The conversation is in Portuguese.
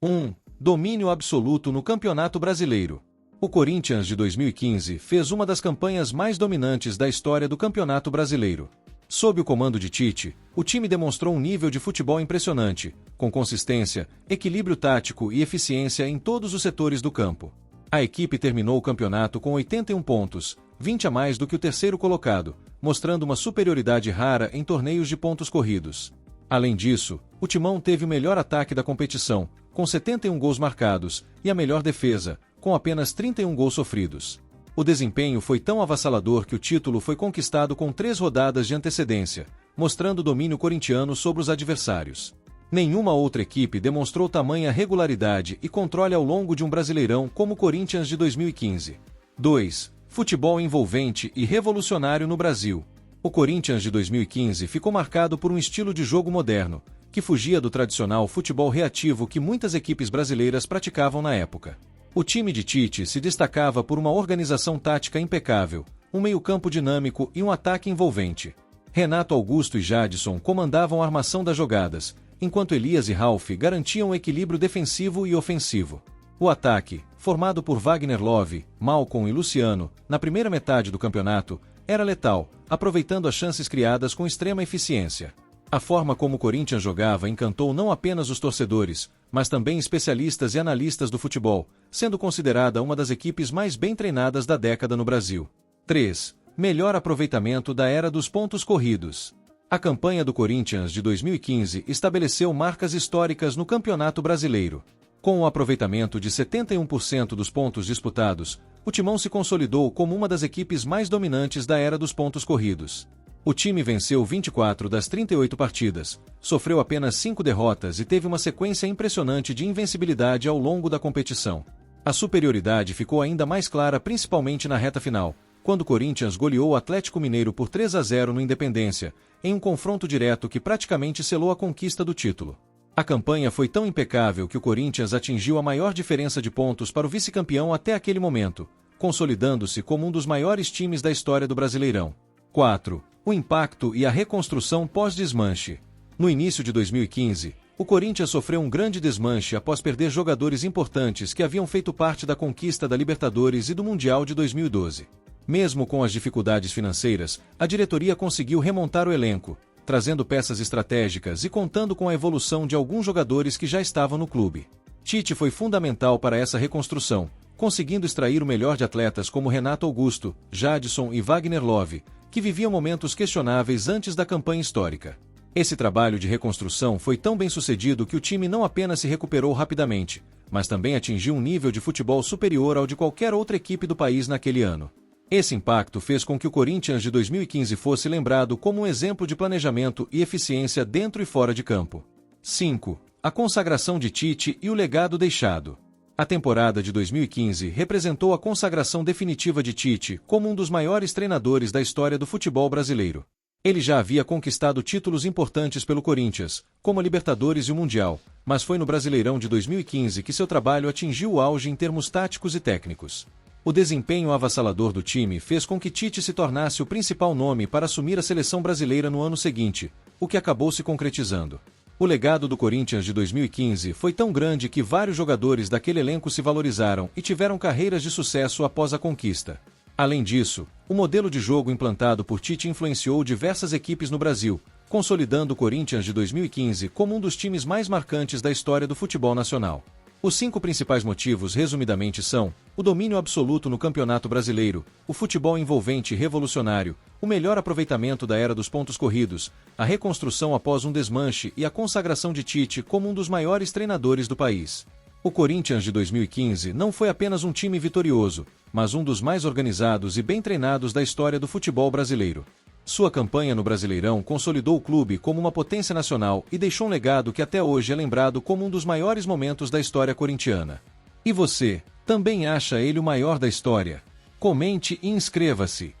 1. Domínio absoluto no Campeonato Brasileiro. O Corinthians de 2015 fez uma das campanhas mais dominantes da história do Campeonato Brasileiro. Sob o comando de Tite, o time demonstrou um nível de futebol impressionante, com consistência, equilíbrio tático e eficiência em todos os setores do campo. A equipe terminou o campeonato com 81 pontos, 20 a mais do que o terceiro colocado, mostrando uma superioridade rara em torneios de pontos corridos. Além disso, o Timão teve o melhor ataque da competição, com 71 gols marcados, e a melhor defesa, com apenas 31 gols sofridos. O desempenho foi tão avassalador que o título foi conquistado com 3 rodadas de antecedência, mostrando o domínio corintiano sobre os adversários. Nenhuma outra equipe demonstrou tamanha regularidade e controle ao longo de um Brasileirão como o Corinthians de 2015. 2. Futebol envolvente e revolucionário no Brasil. O Corinthians de 2015 ficou marcado por um estilo de jogo moderno, que fugia do tradicional futebol reativo que muitas equipes brasileiras praticavam na época. O time de Tite se destacava por uma organização tática impecável, um meio-campo dinâmico e um ataque envolvente. Renato Augusto e Jadson comandavam a armação das jogadas, enquanto Elias e Ralf garantiam o equilíbrio defensivo e ofensivo. O ataque, formado por Wagner Love, Malcom e Luciano, na primeira metade do campeonato, era letal, aproveitando as chances criadas com extrema eficiência. A forma como o Corinthians jogava encantou não apenas os torcedores, mas também especialistas e analistas do futebol, sendo considerada uma das equipes mais bem treinadas da década no Brasil. 3. Melhor aproveitamento da era dos pontos corridos. A campanha do Corinthians de 2015 estabeleceu marcas históricas no Campeonato Brasileiro. Com o aproveitamento de 71% dos pontos disputados, o Timão se consolidou como uma das equipes mais dominantes da era dos pontos corridos. O time venceu 24 das 38 partidas, sofreu apenas 5 derrotas e teve uma sequência impressionante de invencibilidade ao longo da competição. A superioridade ficou ainda mais clara principalmente na reta final, quando o Corinthians goleou o Atlético Mineiro por 3 a 0 no Independência, em um confronto direto que praticamente selou a conquista do título. A campanha foi tão impecável que o Corinthians atingiu a maior diferença de pontos para o vice-campeão até aquele momento, consolidando-se como um dos maiores times da história do Brasileirão. 4. O impacto e a reconstrução pós-desmanche. No início de 2015, o Corinthians sofreu um grande desmanche após perder jogadores importantes que haviam feito parte da conquista da Libertadores e do Mundial de 2012. Mesmo com as dificuldades financeiras, a diretoria conseguiu remontar o elenco, trazendo peças estratégicas e contando com a evolução de alguns jogadores que já estavam no clube. Tite foi fundamental para essa reconstrução, conseguindo extrair o melhor de atletas como Renato Augusto, Jadson e Wagner Love, que viviam momentos questionáveis antes da campanha histórica. Esse trabalho de reconstrução foi tão bem sucedido que o time não apenas se recuperou rapidamente, mas também atingiu um nível de futebol superior ao de qualquer outra equipe do país naquele ano. Esse impacto fez com que o Corinthians de 2015 fosse lembrado como um exemplo de planejamento e eficiência dentro e fora de campo. 5. A consagração de Tite e o legado deixado. A temporada de 2015 representou a consagração definitiva de Tite como um dos maiores treinadores da história do futebol brasileiro. Ele já havia conquistado títulos importantes pelo Corinthians, como a Libertadores e o Mundial, mas foi no Brasileirão de 2015 que seu trabalho atingiu o auge em termos táticos e técnicos. O desempenho avassalador do time fez com que Tite se tornasse o principal nome para assumir a seleção brasileira no ano seguinte, o que acabou se concretizando. O legado do Corinthians de 2015 foi tão grande que vários jogadores daquele elenco se valorizaram e tiveram carreiras de sucesso após a conquista. Além disso, o modelo de jogo implantado por Tite influenciou diversas equipes no Brasil, consolidando o Corinthians de 2015 como um dos times mais marcantes da história do futebol nacional. Os 5 principais motivos, resumidamente, são: o domínio absoluto no Campeonato Brasileiro, o futebol envolvente e revolucionário, o melhor aproveitamento da era dos pontos corridos, a reconstrução após um desmanche e a consagração de Tite como um dos maiores treinadores do país. O Corinthians de 2015 não foi apenas um time vitorioso, mas um dos mais organizados e bem treinados da história do futebol brasileiro. Sua campanha no Brasileirão consolidou o clube como uma potência nacional e deixou um legado que até hoje é lembrado como um dos maiores momentos da história corintiana. E você, também acha ele o maior da história? Comente e inscreva-se!